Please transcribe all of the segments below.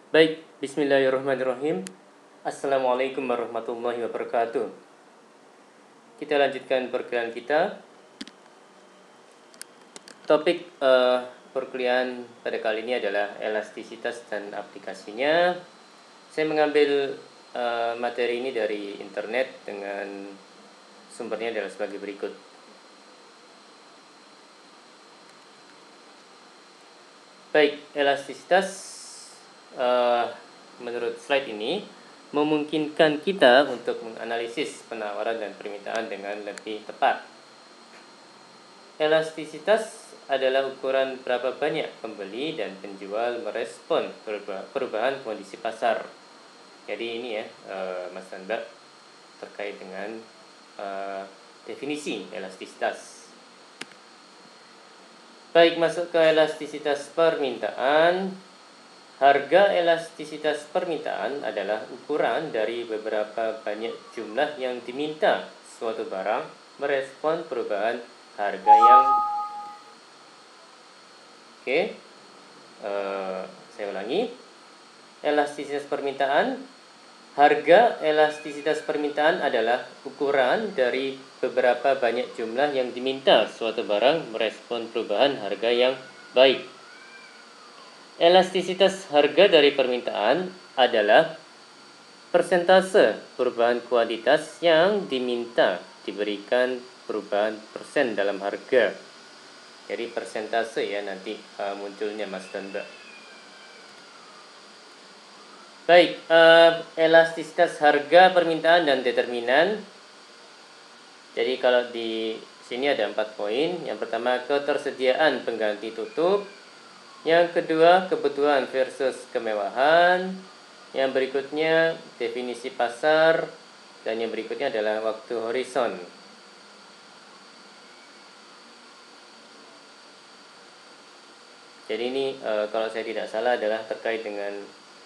Baik, bismillahirrahmanirrahim. Assalamualaikum warahmatullahi wabarakatuh. Kita lanjutkan perkuliahan kita. Topik perkuliahan pada kali ini adalah elastisitas dan aplikasinya. Saya mengambil materi ini dari internet dengan sumbernya adalah sebagai berikut. Baik, elastisitas menurut slide ini memungkinkan kita untuk menganalisis penawaran dan permintaan dengan lebih tepat. Elastisitas adalah ukuran berapa banyak pembeli dan penjual merespon perubahan kondisi pasar. Jadi ini ya, Mas Anda, terkait dengan definisi elastisitas. Baik, masuk ke elastisitas permintaan. Harga elastisitas permintaan adalah ukuran dari beberapa banyak jumlah yang diminta suatu barang merespon perubahan harga yang saya ulangi. Elastisitas permintaan. Harga elastisitas permintaan adalah ukuran dari beberapa banyak jumlah yang diminta suatu barang merespon perubahan harga yang baik. Elastisitas harga dari permintaan adalah persentase perubahan kuantitas yang diminta diberikan perubahan persen dalam harga. Jadi persentase ya nanti munculnya Mas dan Mbak. Baik, elastisitas harga permintaan dan determinan. Jadi kalau di sini ada 4 poin. Yang pertama, ketersediaan pengganti tutup. Yang kedua, kebutuhan versus kemewahan. Yang berikutnya, definisi pasar. Dan yang berikutnya adalah waktu horizon. Jadi ini kalau saya tidak salah adalah terkait dengan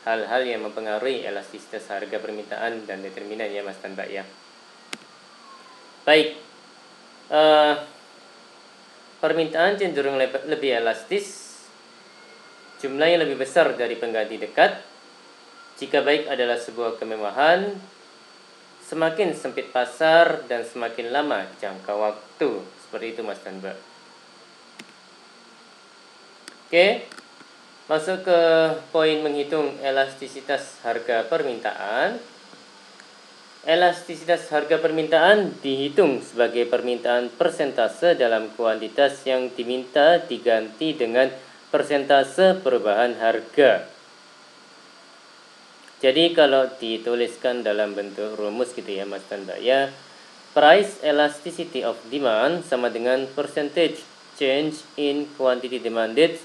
hal-hal yang mempengaruhi elastisitas harga permintaan dan determinan ya Mas dan Mbak ya. Baik, permintaan cenderung lebih elastis. Jumlahnya lebih besar dari pengganti dekat. Jika baik adalah sebuah kemewahan, semakin sempit pasar dan semakin lama jangka waktu. Seperti itu Mas dan Mbak. Oke, masuk ke poin menghitung elastisitas harga permintaan. Elastisitas harga permintaan dihitung sebagai permintaan persentase dalam kuantitas yang diminta diganti dengan persentase perubahan harga. Jadi kalau dituliskan dalam bentuk rumus gitu ya Mas dan Mbak ya, price elasticity of demand sama dengan percentage change in quantity demanded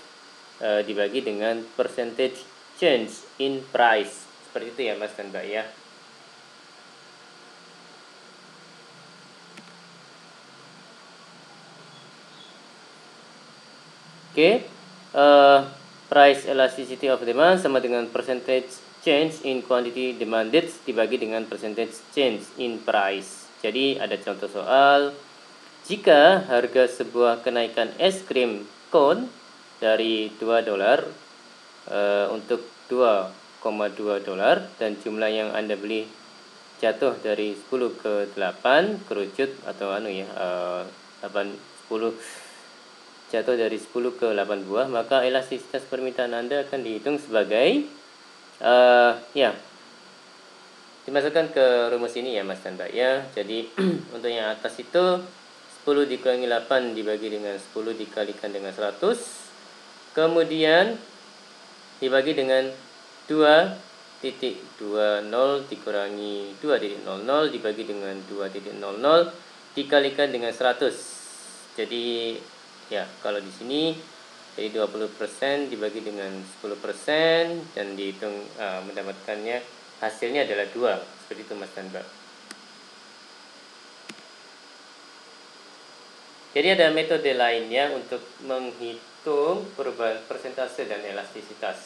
dibagi dengan percentage change in price. Seperti itu ya Mas dan Mbak ya. Oke, price elasticity of demand sama dengan percentage change in quantity demanded dibagi dengan percentage change in price. Jadi ada contoh soal, jika harga sebuah kenaikan es krim cone dari $2 untuk $2,2 dan jumlah yang Anda beli jatuh dari 10 ke 8 kerucut atau 10 jatuh dari 10 ke 8 buah, maka elastisitas permintaan Anda akan dihitung sebagai dimasukkan ke rumus ini ya Mas dan Mbak ya. Jadi untuk yang atas itu 10 dikurangi 8 dibagi dengan 10 dikalikan dengan 100, kemudian dibagi dengan 2.20 dikurangi 2.00 dibagi dengan 2.00 dikalikan dengan 100. Jadi ya, kalau di sini jadi 20% dibagi dengan 10% dan dihitung mendapatkannya hasilnya adalah 2. Seperti itu Mas dan Mbak. Jadi ada metode lainnya untuk menghitung perubahan persentase dan elastisitas.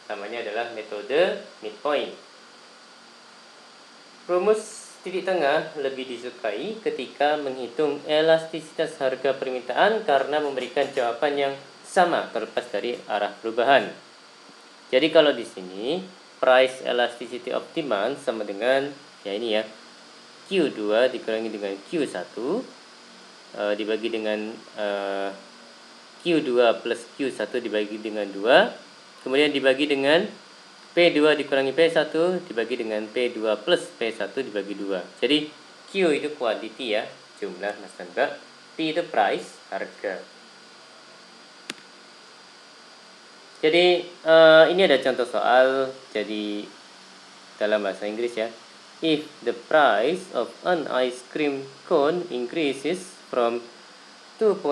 Namanya adalah metode midpoint. Rumus titik tengah lebih disukai ketika menghitung elastisitas harga permintaan karena memberikan jawaban yang sama terlepas dari arah perubahan. Jadi kalau di sini price elasticity of demand sama dengan ya ini ya, Q2 dikurangi dengan Q1 dibagi dengan Q2 plus Q1 dibagi dengan 2, kemudian dibagi dengan P2 dikurangi P1 dibagi dengan P2 plus P1 dibagi 2. Jadi Q itu quantity ya, jumlah Mas dan Mbak. P itu price, harga. Jadi ini ada contoh soal jadi dalam bahasa Inggris ya. If the price of an ice cream cone increases from $2.00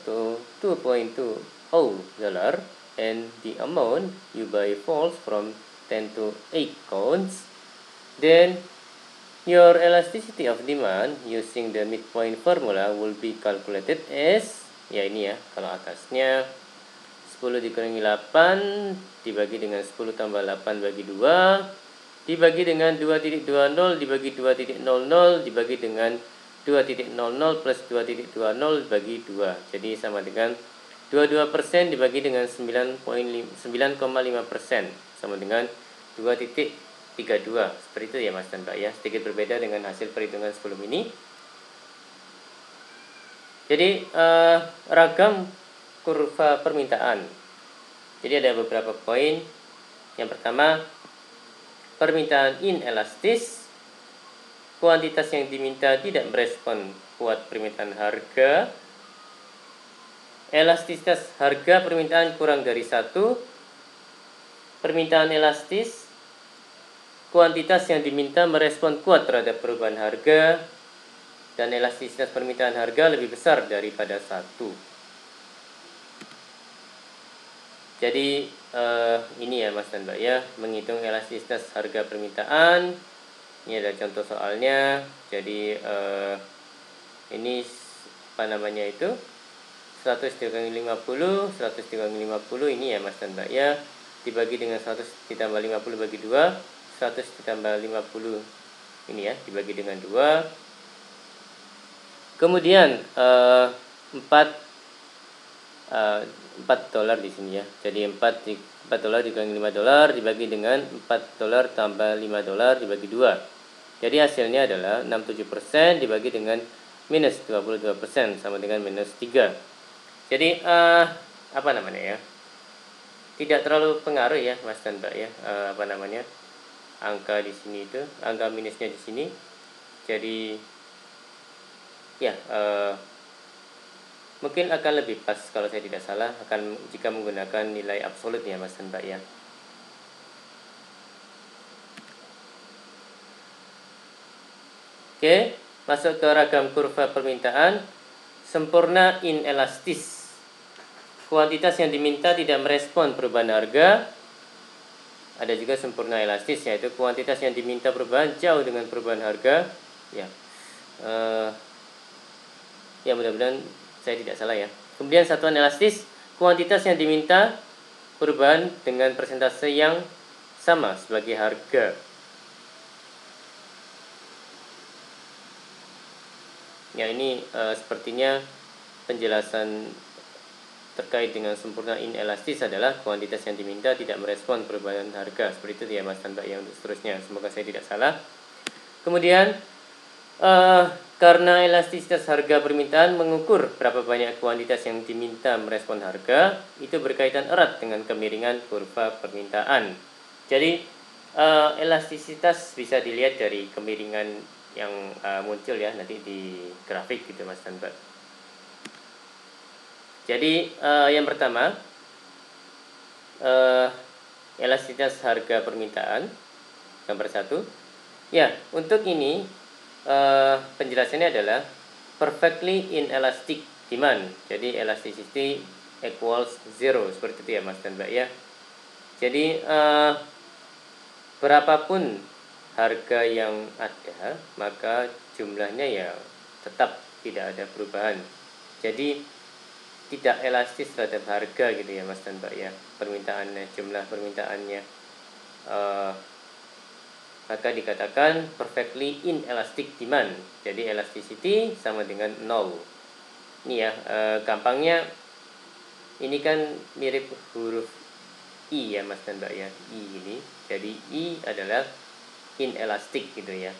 to $2.20 and the amount you buy falls from 10 to 8 cones, then your elasticity of demand using the midpoint formula will be calculated as, ya ini ya, kalau atasnya 10 dikurangi 8 dibagi dengan 10 tambah 8 bagi 2 dibagi dengan 2.20 dibagi 2.00 dibagi dengan 2.00 plus 2.20 bagi 2. Jadi sama dengan 22% dibagi dengan 9,5% sama dengan 2.32. Seperti itu ya Mas dan Mbak ya. Sedikit berbeda dengan hasil perhitungan sebelum ini. Jadi ragam kurva permintaan. Jadi ada beberapa poin. Yang pertama, permintaan inelastis. Kuantitas yang diminta tidak merespon kuat permintaan harga. Elastisitas harga permintaan kurang dari 1. Permintaan elastis. Kuantitas yang diminta merespon kuat terhadap perubahan harga. Dan elastisitas permintaan harga lebih besar daripada 1. Jadi ini ya Mas dan Mbak ya, menghitung elastisitas harga permintaan. Ini ada contoh soalnya. Jadi ini apa namanya itu, 100 dikurangi 50, 100 dikurangi 50 ini ya Mas dan Mbak ya, dibagi dengan 100 ditambah 50 bagi 2, 100 ditambah 50 ini ya, dibagi dengan 2. Kemudian 4 $4 di sini ya. Jadi $4 dikurangi $5 dibagi dengan $4 tambah $5 dibagi 2. Jadi hasilnya adalah 67% dibagi dengan minus 22% sama dengan minus 3. Jadi apa namanya ya, tidak terlalu pengaruh ya Mas dan Mbak ya, apa namanya, angka di sini itu, angka minusnya di sini. Jadi ya mungkin akan lebih pas kalau saya tidak salah akan jika menggunakan nilai absolut ya Mas dan Mbak ya. Oke, masuk ke ragam kurva permintaan. Sempurna inelastis. Kuantitas yang diminta tidak merespon perubahan harga. Ada juga sempurna elastis, yaitu kuantitas yang diminta perubahan jauh dengan perubahan harga. Ya, ya mudah-mudahan saya tidak salah ya. Kemudian satuan elastis, kuantitas yang diminta perubahan dengan persentase yang sama sebagai harga. Ya ini sepertinya penjelasan terkait dengan sempurna inelastis adalah kuantitas yang diminta tidak merespon perubahan harga. Seperti itu ya Mas dan Mbak yang untuk seterusnya. Semoga saya tidak salah. Kemudian karena elastisitas harga permintaan mengukur berapa banyak kuantitas yang diminta merespon harga, itu berkaitan erat dengan kemiringan kurva permintaan. Jadi elastisitas bisa dilihat dari kemiringan yang muncul ya nanti di grafik gitu Mas dan Mbak. Jadi yang pertama elastisitas harga permintaan, gambar 1. Ya, untuk ini penjelasannya adalah perfectly inelastic demand. Jadi elasticity equals 0, seperti itu ya Mas dan Mbak ya. Jadi berapapun harga yang ada, maka jumlahnya ya tetap tidak ada perubahan. Jadi tidak elastis terhadap harga gitu ya Mas dan Mbak ya, permintaannya, jumlah permintaannya. Maka dikatakan perfectly inelastic demand. Jadi elasticity sama dengan 0. Ini ya gampangnya, ini kan mirip huruf I ya Mas dan Mbak ya, I ini. Jadi I adalah inelastic gitu ya.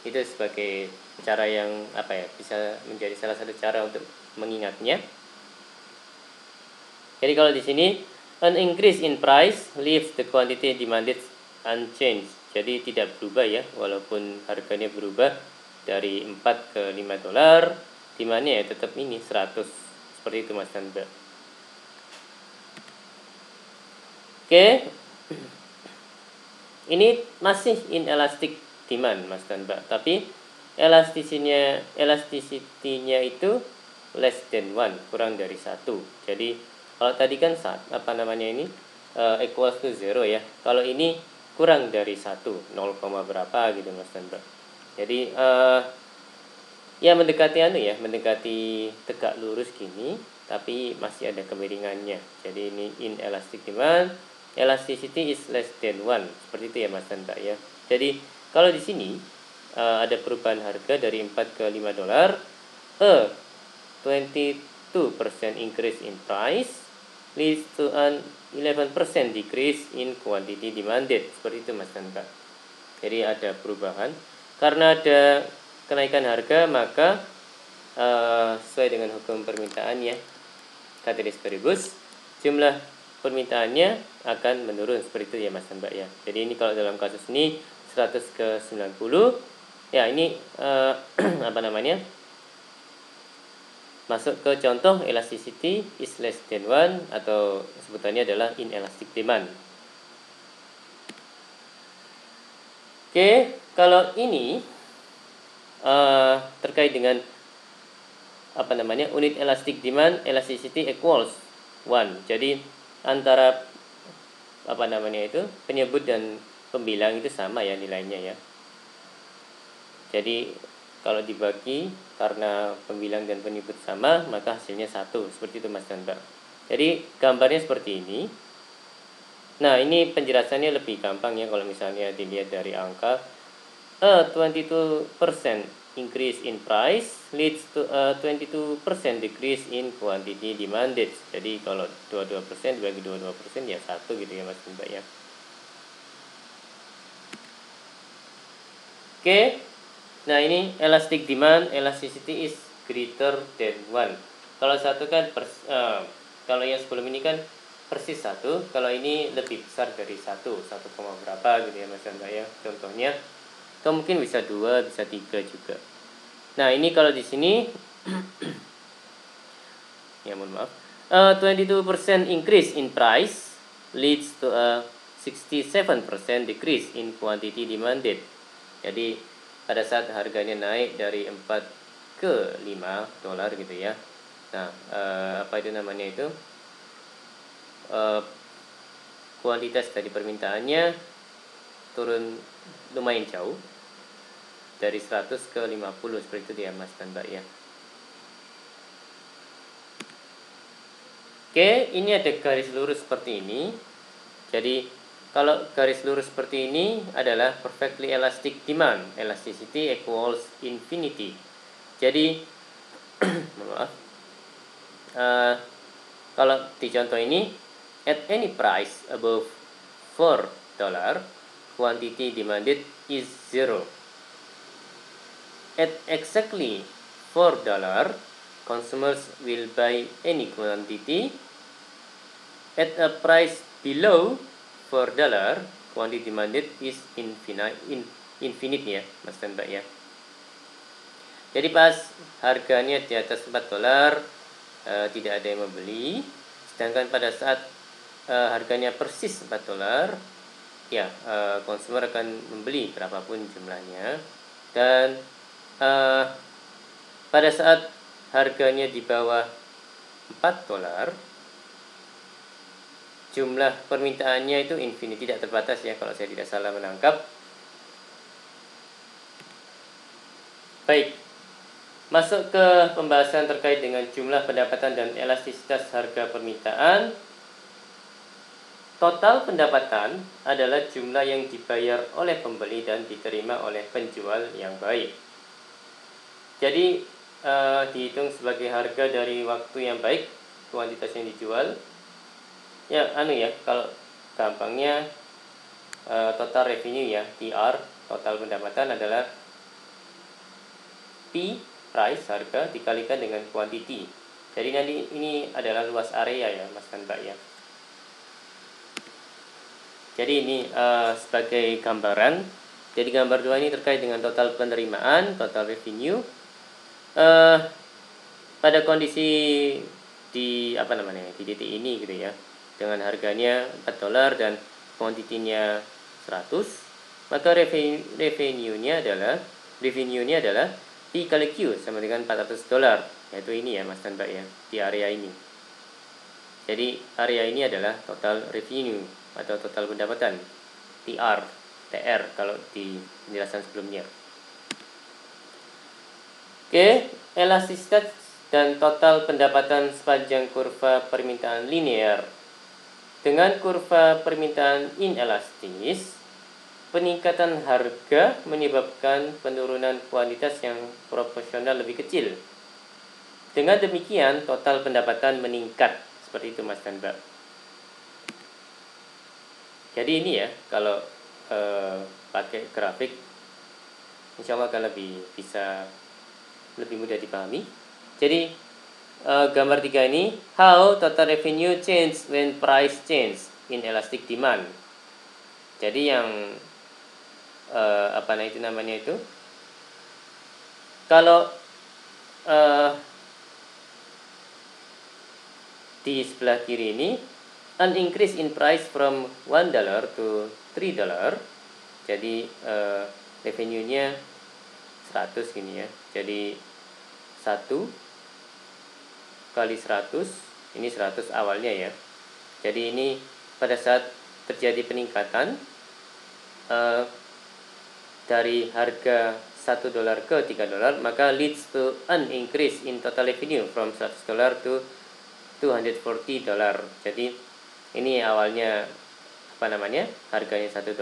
Itu sebagai cara yang bisa menjadi salah satu cara untuk mengingatnya. Jadi kalau di sini an increase in price leaves the quantity demanded unchanged. Jadi tidak berubah ya, walaupun harganya berubah dari 4 ke 5 dolar, demandnya ya tetap ini 100. Seperti itu Mas dan Mbak. Oke. Ini masih inelastic demand Mas dan Mbak, tapi elasticity-nya itu less than 1, kurang dari 1. Jadi kalau tadi kan equals to 0 ya. Kalau ini kurang dari 1, 0, berapa gitu Mas dan Mbak. Jadi ya mendekati tegak lurus gini, tapi masih ada kemiringannya. Jadi ini inelastic demand, elasticity is less than 1. Seperti itu ya Mas dan Mbak ya. Jadi kalau di sini ada perubahan harga dari 4 ke 5 dolar, 22% increase in price leads to an 11% decrease in quantity demanded. Seperti itu Mas dan Mbak. Jadi ada perubahan. Karena ada kenaikan harga, maka sesuai dengan hukum permintaan ya, ceteris paribus, jumlah permintaannya akan menurun. Seperti itu ya Mas dan Mbak ya. Jadi ini kalau dalam kasus ini 100 ke 90 ya, ini masuk ke contoh elasticity is less than 1 atau sebutannya adalah inelastic demand. Oke, kalau ini terkait dengan unit elastic demand, elasticity equals 1. Jadi antara penyebut dan pembilang itu sama ya nilainya ya. Jadi kalau dibagi karena pembilang dan penyebut sama, maka hasilnya 1. Seperti itu Mas dan Mbak. Jadi gambarnya seperti ini. Nah, ini penjelasannya lebih gampang ya kalau misalnya dilihat dari angka. A 22% increase in price leads to a 22% decrease in quantity demanded. Jadi kalau 22% dibagi 22% ya 1 gitu ya Mas Mbak ya. Oke. Nah, ini elastic demand, elasticity is greater than 1. Kalau satu kan kalau yang sebelum ini kan persis 1, kalau ini lebih besar dari 1 berapa gitu ya Mas Mbak ya. Contohnya atau mungkin bisa 2, bisa 3 juga. Nah, ini kalau di sini ya mohon maaf. 22% increase in price leads to a 67% decrease in quantity demanded. Jadi pada saat harganya naik dari 4 ke 5 dolar gitu ya. Nah, kuantitas dari permintaannya turun lumayan jauh dari 100 ke 50 seperti itu ya Mas dan Mbak ya. Oke, ini ada garis lurus seperti ini. Jadi kalau garis lurus seperti ini adalah perfectly elastic demand, elasticity equals infinity. Jadi maaf, kalau di contoh ini, at any price above 4 dollar, quantity demanded is 0. At exactly 4 dollar, consumers will buy any quantity. At a price below 4 dollar, quantity demanded is infinite ya Mas dan Mbak ya. Jadi pas harganya di atas 4 dolar tidak ada yang membeli, sedangkan pada saat harganya persis 4 dolar ya, konsumer akan membeli berapapun jumlahnya. Dan pada saat harganya di bawah 4 dolar, jumlah permintaannya itu infinite, tidak terbatas ya kalau saya tidak salah menangkap. Baik, masuk ke pembahasan terkait dengan jumlah pendapatan dan elastisitas harga permintaan. Total pendapatan adalah jumlah yang dibayar oleh pembeli dan diterima oleh penjual yang baik. Jadi dihitung sebagai harga dari waktu yang baik, kuantitas yang dijual, Ya, kalau gampangnya total revenue ya, TR, total pendapatan adalah P, price, harga, dikalikan dengan quantity. Jadi nanti ini adalah luas area ya, Mas dan Mbak ya. Jadi ini sebagai gambaran. Jadi gambar 2 ini terkait dengan total penerimaan, total revenue. Pada kondisi di titik ini gitu ya, dengan harganya $4 dan kuantitinya 100, maka revenue-nya adalah P kali Q sama dengan $400, yaitu ini ya Mas dan Mbak ya, di area ini. Jadi area ini adalah total revenue atau total pendapatan, TR kalau di penjelasan sebelumnya. Oke, elastisitas dan total pendapatan sepanjang kurva permintaan linear. Dengan kurva permintaan inelastis, peningkatan harga menyebabkan penurunan kuantitas yang proporsional lebih kecil. Dengan demikian, total pendapatan meningkat. Seperti itu Mas dan Mbak. Jadi ini ya, kalau pakai grafik, insya Allah akan lebih mudah dipahami. Jadi gambar 3 ini, how total revenue change when price change in elastic demand. Jadi yang kalau di sebelah kiri ini, an increase in price from $1 to $3. Jadi revenue-nya 100 gini ya. Jadi 1 kali 100, ini 100 awalnya ya. Jadi ini pada saat terjadi peningkatan dari harga $1 ke $3, maka leads to an increase in total revenue from $100 to $240. Jadi ini awalnya harganya $1,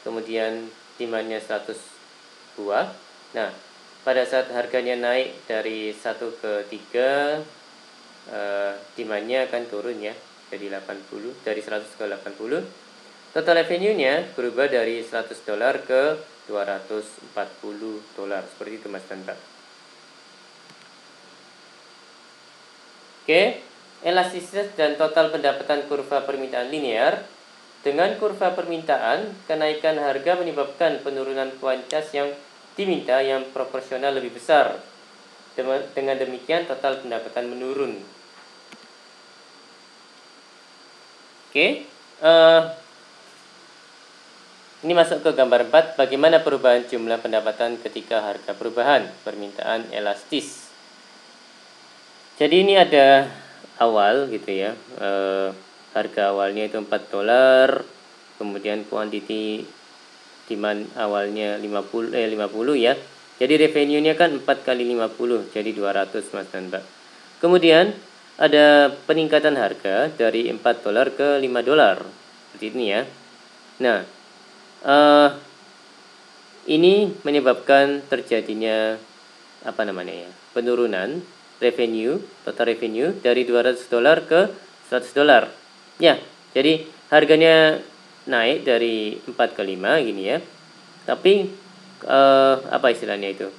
kemudian demandnya 100 buah. Nah, pada saat harganya naik dari 1 ke 3, demandnya akan turun ya, jadi 80, dari 100 ke 80. Total revenue-nya berubah dari $100 ke $240. Seperti itu Mas dan Mbak. Oke, elastisitas dan total pendapatan kurva permintaan linear. Dengan kurva permintaan, kenaikan harga menyebabkan penurunan kuantitas yang diminta yang proporsional lebih besar. Dengan demikian, total pendapatan menurun. Oke, ini masuk ke gambar 4. Bagaimana perubahan jumlah pendapatan ketika harga perubahan permintaan elastis. Jadi ini ada awal gitu ya, harga awalnya itu $4, kemudian quantity demand awalnya 50 ya. Jadi revenue-nya kan 4 kali 50, jadi 200 Mas dan Mbak. Kemudian ada peningkatan harga dari $4 ke $5. Seperti ini ya. Nah, ini menyebabkan terjadinya penurunan revenue, total revenue dari $200 ke $100. Ya, jadi harganya naik dari 4 ke 5 gini ya. Tapi istilahnya itu?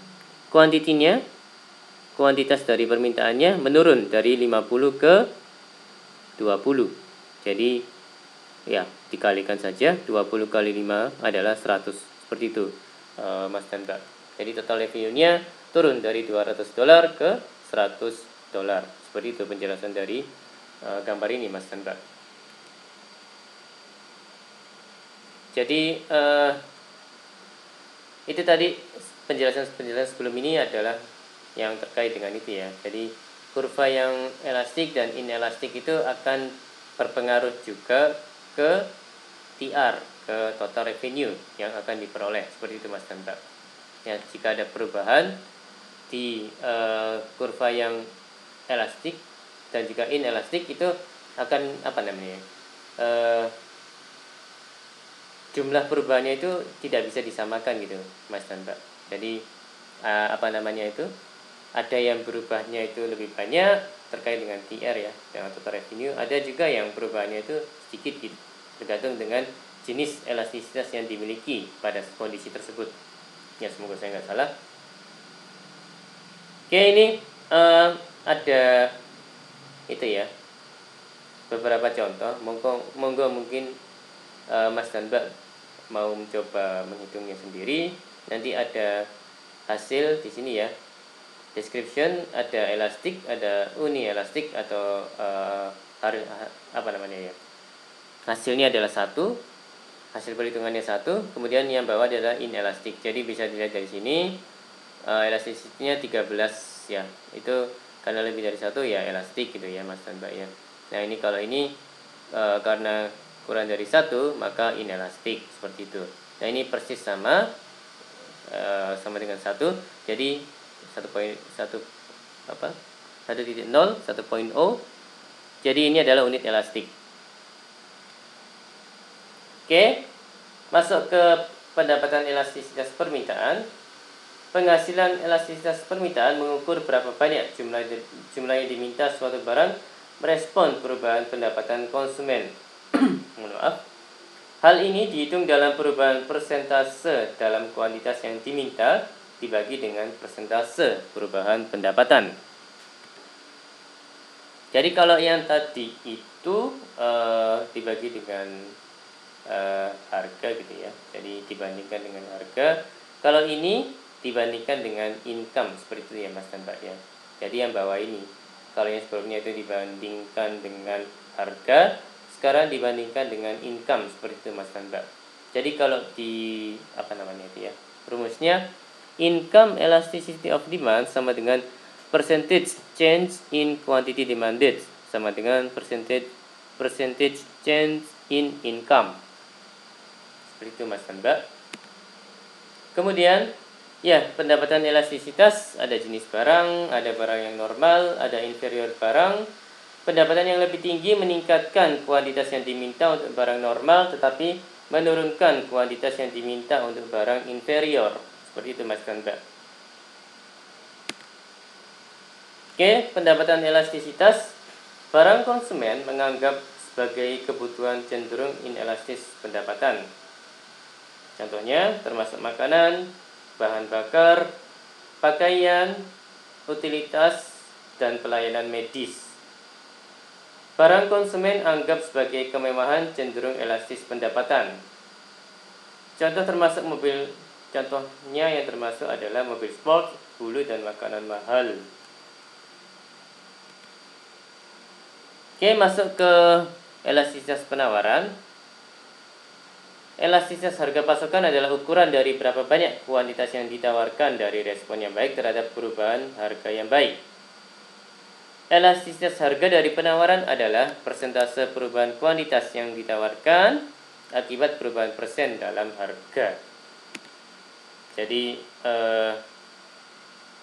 Kuantitas dari permintaannya menurun dari 50 ke 20. Jadi ya, dikalikan saja, 20 kali 5 adalah 100. Seperti itu Mas dan Mbak. Jadi total revenue-nya turun dari $200 ke $100. Seperti itu penjelasan dari gambar ini Mas dan Mbak. Jadi itu tadi penjelasan sebelum ini adalah yang terkait dengan itu ya. Jadi kurva yang elastik dan inelastik itu akan berpengaruh juga ke TR, ke total revenue yang akan diperoleh. Seperti itu Mas dan Mbak. Ya, jika ada perubahan di kurva yang elastik dan juga inelastik, itu akan jumlah perubahannya itu tidak bisa disamakan gitu Mas dan Mbak. Jadi ada yang berubahnya itu lebih banyak, terkait dengan TR ya, dengan total revenue. Ada juga yang perubahannya itu sedikit gitu, tergantung dengan jenis elastisitas yang dimiliki pada kondisi tersebut. Ya, semoga saya nggak salah. Oke, ini ada itu ya, beberapa contoh. Monggo mungkin Mas dan Mbak mau mencoba menghitungnya sendiri. Nanti ada hasil di sini ya. Description, ada elastik, ada uni elastik atau apa namanya ya. Hasilnya adalah 1, hasil perhitungannya 1, kemudian yang bawah adalah inelastik. Jadi bisa dilihat dari sini elastisitinya 13 ya. Itu karena lebih dari 1 ya elastik gitu ya Mas dan Mbak ya. Nah, ini kalau ini karena kurang dari 1 maka inelastik, seperti itu. Nah, ini persis sama dengan 1. Jadi 1.0 1.0. Jadi ini adalah unit elastik. Oke, masuk ke pendapatan elastisitas permintaan. Penghasilan elastisitas permintaan mengukur berapa banyak jumlah yang diminta suatu barang merespon perubahan pendapatan konsumen. Maaf. Hal ini dihitung dalam perubahan persentase dalam kuantitas yang diminta dibagi dengan persentase perubahan pendapatan. Jadi kalau yang tadi itu dibagi dengan harga gitu ya. Jadi dibandingkan dengan harga. Kalau ini dibandingkan dengan income, seperti itu ya Mas dan Mbak ya. Jadi yang bawah ini. Kalau yang sebelumnya itu dibandingkan dengan harga, sekarang dibandingkan dengan income, seperti itu Mas dan Mbak. Jadi kalau di rumusnya income elasticity of demand sama dengan percentage change in quantity demanded sama dengan percentage change in income. Seperti itu Mas dan Mbak. Kemudian ya, pendapatan elastisitas ada jenis barang, ada barang yang normal, ada inferior barang. Pendapatan yang lebih tinggi meningkatkan kuantitas yang diminta untuk barang normal tetapi menurunkan kuantitas yang diminta untuk barang inferior. Seperti itu Mas dan Mbak. Oke, pendapatan elastisitas. Barang konsumen menganggap sebagai kebutuhan cenderung inelastis pendapatan. Contohnya termasuk makanan, bahan bakar, pakaian, utilitas, dan pelayanan medis. Barang konsumen anggap sebagai kemewahan cenderung elastis pendapatan. Contohnya yang termasuk adalah mobil sport, bulu, dan makanan mahal. Oke, masuk ke elastisitas penawaran. Elastisitas harga pasokan adalah ukuran dari berapa banyak kuantitas yang ditawarkan dari respon yang baik terhadap perubahan harga yang baik. Elastisitas harga dari penawaran adalah persentase perubahan kuantitas yang ditawarkan akibat perubahan persen dalam harga. Jadi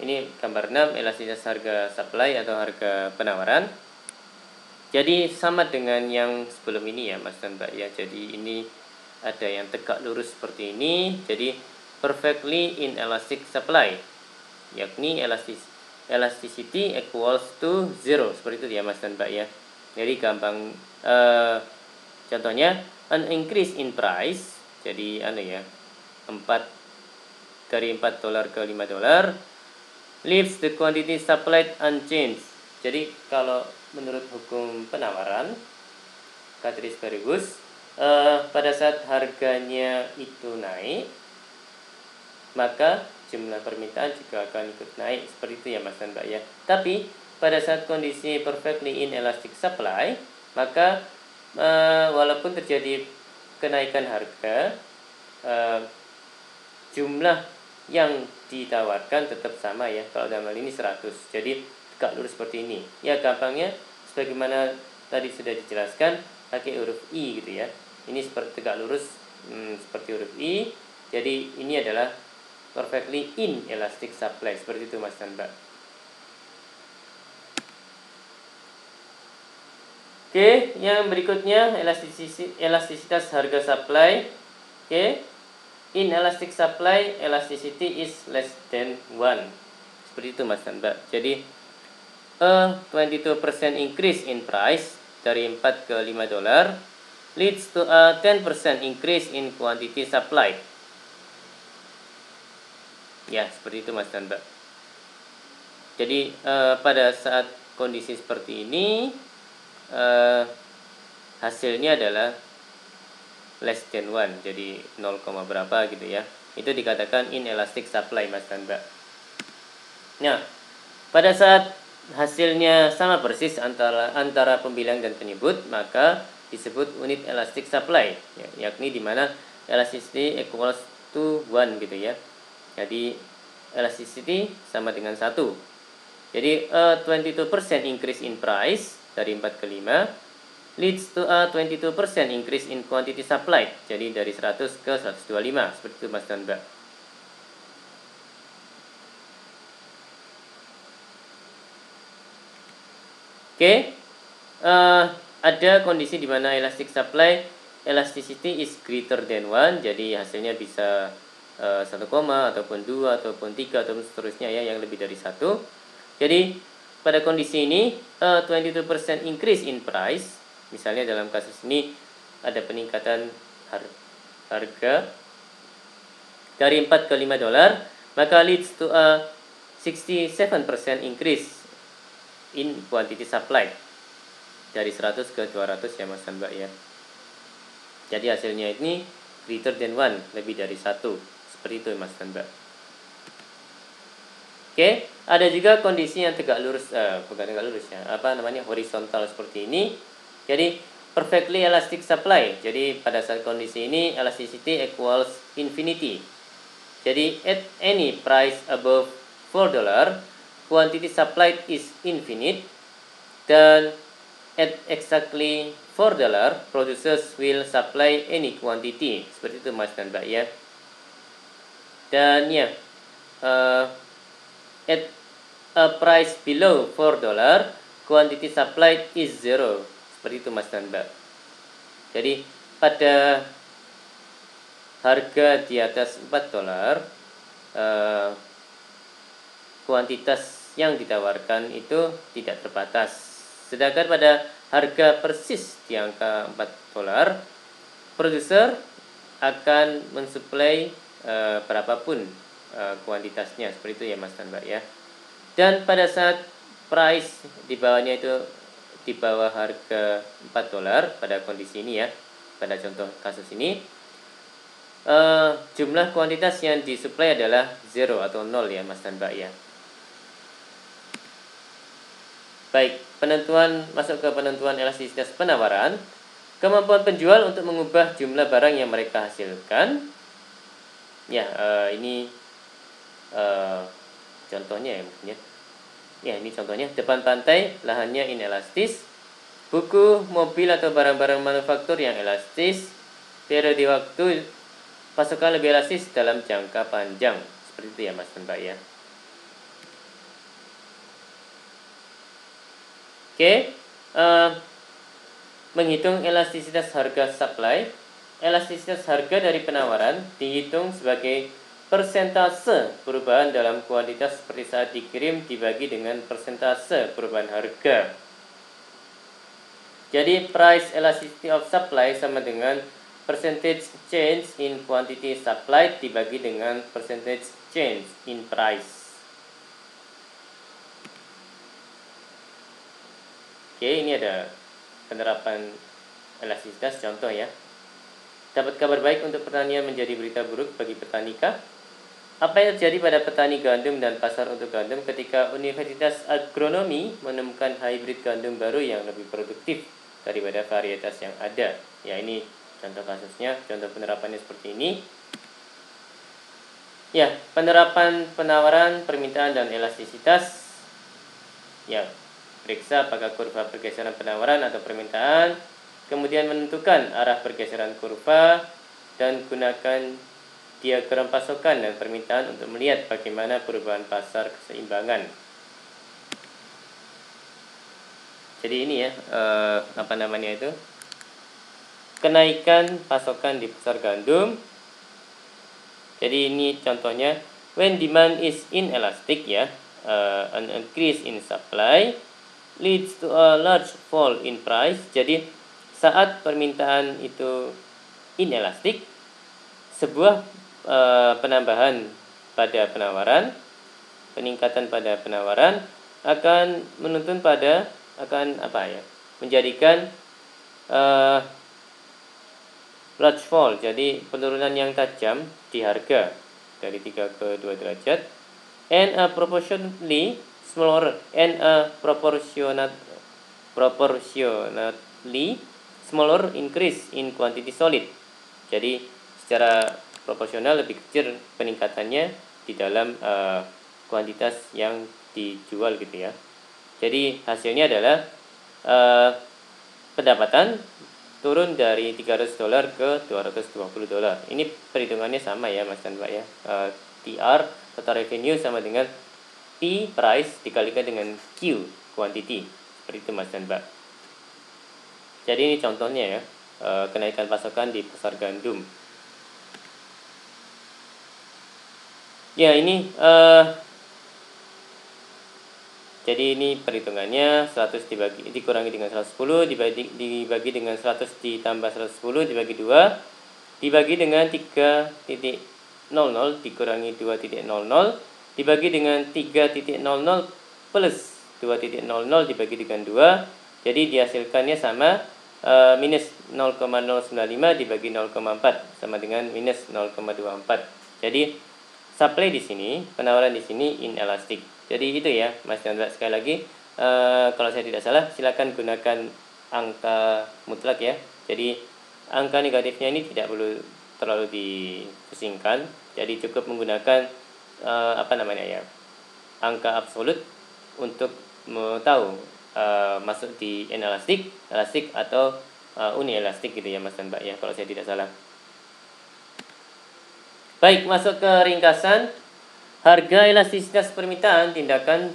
ini gambar 6, elastisitas harga supply atau harga penawaran. Jadi sama dengan yang sebelum ini ya Mas dan Mbak ya. Jadi ini ada yang tegak lurus seperti ini, jadi perfectly inelastic supply, yakni elasticity equals to 0, seperti itu ya Mas dan Mbak ya. Jadi gampang, contohnya an increase in price, jadi dari $4 ke $5 leaves the quantity supplied unchanged. Jadi kalau menurut hukum penawaran Catrice Paribus, pada saat harganya itu naik, maka jumlah permintaan juga akan ikut naik, seperti itu ya Mas dan Mbak ya. Tapi pada saat kondisi perfectly inelastic supply, maka walaupun terjadi kenaikan harga, jumlah yang ditawarkan tetap sama ya. Kalau dalam hal ini 100. Jadi tegak lurus seperti ini. Ya, gampangnya sebagaimana tadi sudah dijelaskan, pakai huruf I gitu ya. Ini seperti tegak lurus seperti huruf I. Jadi ini adalah perfectly inelastic supply, seperti itu Mas dan Mbak. Oke, yang berikutnya elastisitas harga supply. Oke. Inelastic supply elasticity is less than 1. Seperti itu Mas dan Mbak. Jadi a 22% increase in price dari 4 ke 5 dolar leads to a 10% increase in quantity supply. Ya, seperti itu Mas dan Mbak. Jadi pada saat kondisi seperti ini hasilnya adalah less than 1, jadi 0, berapa gitu ya. Itu dikatakan inelastic supply Mas dan Mbak. Nah, pada saat hasilnya sama persis antara pembilang dan penyebut, maka disebut unit elastic supply, yakni di mana elasticity equals to 1 gitu ya. Jadi elasticity sama dengan 1. Jadi a 22% increase in price dari 4 ke 5 leads to a 22% increase in quantity supply. Jadi dari 100 ke 125, seperti itu Mas dan Mbak. Oke, ada kondisi di mana elastic supply elasticity is greater than 1, jadi hasilnya bisa 1, ataupun 2, ataupun 3, ataupun seterusnya ya, yang lebih dari 1. Jadi pada kondisi ini 22% increase in price, misalnya dalam kasus ini ada peningkatan harga dari 4 ke 5 dolar, maka leads to a 67% increase in quantity supply dari 100 ke 200 ya Mas dan Mbak ya. Jadi hasilnya ini greater than 1, lebih dari 1, seperti itu Mas dan Mbak. Oke, ada juga kondisi yang tegak lurus, bukan tegak lurus ya, horizontal seperti ini. Jadi perfectly elastic supply. Jadi pada saat kondisi ini elasticity equals infinity. Jadi at any price above 4 dolar, quantity supplied is infinite, dan at exactly 4 dolar, producers will supply any quantity. Seperti itu Mas dan Mbak ya. Dan ya, at a price below 4 dolar, quantity supplied is 0. Seperti itu Mas dan Mbak. Jadi pada harga di atas 4 dolar, kuantitas yang ditawarkan itu tidak terbatas. Sedangkan pada harga persis di angka 4 dolar, produser akan mensuplai berapapun kuantitasnya, seperti itu ya Mas dan Mbak ya. Dan pada saat price di bawahnya itu di bawah harga 4 dolar pada kondisi ini ya, pada contoh kasus ini, jumlah kuantitas yang disuplai adalah 0 atau 0 ya Mas dan Mbak ya. Baik, masuk ke penentuan elastisitas penawaran. Kemampuan penjual untuk mengubah jumlah barang yang mereka hasilkan. Ya, ini contohnya ya mungkin ya. Ya, ini contohnya. Depan pantai, lahannya inelastis. Buku, mobil atau barang-barang manufaktur yang elastis. Periode waktu pasokan lebih elastis dalam jangka panjang. Seperti itu ya Mas dan Mbak ya. Oke, menghitung elastisitas harga supply. Elastisitas harga dari penawaran dihitung sebagai persentase perubahan dalam kuantitas seperti saat dikirim dibagi dengan persentase perubahan harga. Jadi price elasticity of supply sama dengan percentage change in quantity supplied dibagi dengan percentage change in price. Oke, ini ada penerapan elastisitas contoh ya. Dapat kabar baik untuk pertanian menjadi berita buruk bagi petani kah? Apa yang terjadi pada petani gandum dan pasar untuk gandum ketika Universitas Agronomi menemukan hybrid gandum baru yang lebih produktif daripada varietas yang ada? Ya, ini contoh kasusnya, contoh penerapannya seperti ini. Ya, penerapan penawaran, permintaan, dan elastisitas. Ya, periksa apakah kurva pergeseran penawaran atau permintaan, kemudian menentukan arah pergeseran kurva, dan gunakan diagram pasokan dan permintaan untuk melihat bagaimana perubahan pasar keseimbangan. Jadi ini ya, kenaikan pasokan di pasar gandum. Jadi ini contohnya, when demand is inelastic ya, an increase in supply leads to a large fall in price. Jadi saat permintaan itu inelastik, sebuah penambahan pada penawaran, peningkatan pada penawaran akan menuntun pada menjadikan large fall, jadi penurunan yang tajam di harga dari 3 ke 2 derajat, and a proportionally smaller increase in quantity solid. Jadi secara proporsional lebih kecil peningkatannya di dalam kuantitas yang dijual gitu ya. Jadi hasilnya adalah pendapatan turun dari $300 ke $220. Ini perhitungannya sama ya Mas dan Mbak ya. TR total revenue sama dengan P price dikalikan dengan Q quantity. Seperti itu Mas dan Mbak. Jadi ini contohnya ya, kenaikan pasokan di pasar gandum. Ya ini jadi ini perhitungannya 100 dikurangi dengan 110 dibagi dengan 100 ditambah 110 dibagi 2 dibagi dengan 3.00 dikurangi 2.00 dibagi dengan 3.00 plus 2.00 dibagi dengan 2. Jadi dihasilkannya sama minus 0,095 dibagi 0,4 sama dengan minus 0,24. Jadi supply di sini, penawaran di sini inelastik. Jadi itu ya Mas dan Mbak, sekali lagi kalau saya tidak salah silakan gunakan angka mutlak ya. Jadi angka negatifnya ini tidak perlu terlalu dipusingkan. Jadi cukup menggunakan angka absolut untuk tahu masuk di inelastik, elastik atau unielastik gitu ya Mas dan Mbak ya, kalau saya tidak salah. Baik, masuk ke ringkasan. Harga elastisitas permintaan tindakan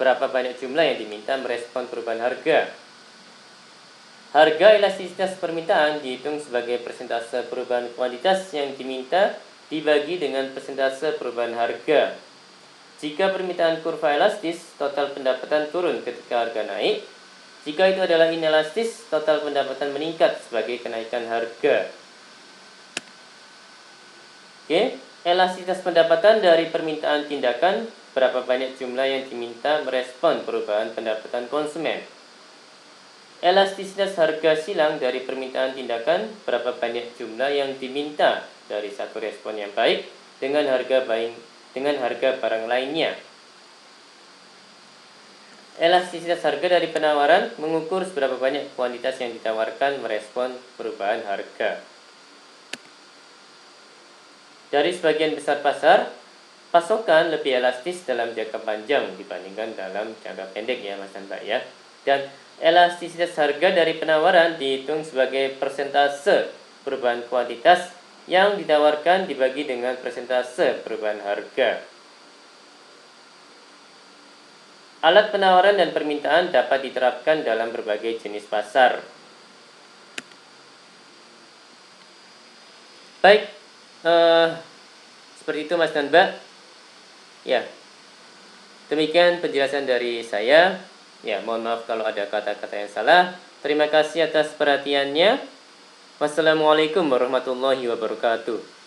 berapa banyak jumlah yang diminta merespon perubahan harga. Harga elastisitas permintaan dihitung sebagai persentase perubahan kuantitas yang diminta dibagi dengan persentase perubahan harga. Jika permintaan kurva elastis, total pendapatan turun ketika harga naik. Jika itu adalah inelastis, total pendapatan meningkat sebagai kenaikan harga. Oke. Elastisitas pendapatan dari permintaan tindakan berapa banyak jumlah yang diminta merespon perubahan pendapatan konsumen. Elastisitas harga silang dari permintaan tindakan berapa banyak jumlah yang diminta dari satu respon yang baik dengan harga barang lainnya. Elastisitas harga dari penawaran mengukur seberapa banyak kuantitas yang ditawarkan merespon perubahan harga. Dari sebagian besar pasar, pasokan lebih elastis dalam jangka panjang dibandingkan dalam jangka pendek ya Mas dan Mbak ya. Dan elastisitas harga dari penawaran dihitung sebagai persentase perubahan kuantitas yang ditawarkan dibagi dengan persentase perubahan harga. Alat penawaran dan permintaan dapat diterapkan dalam berbagai jenis pasar. Baik, seperti itu Mas dan Mbak. Ya, demikian penjelasan dari saya. Ya, mohon maaf kalau ada kata-kata yang salah. Terima kasih atas perhatiannya. Wassalamualaikum warahmatullahi wabarakatuh.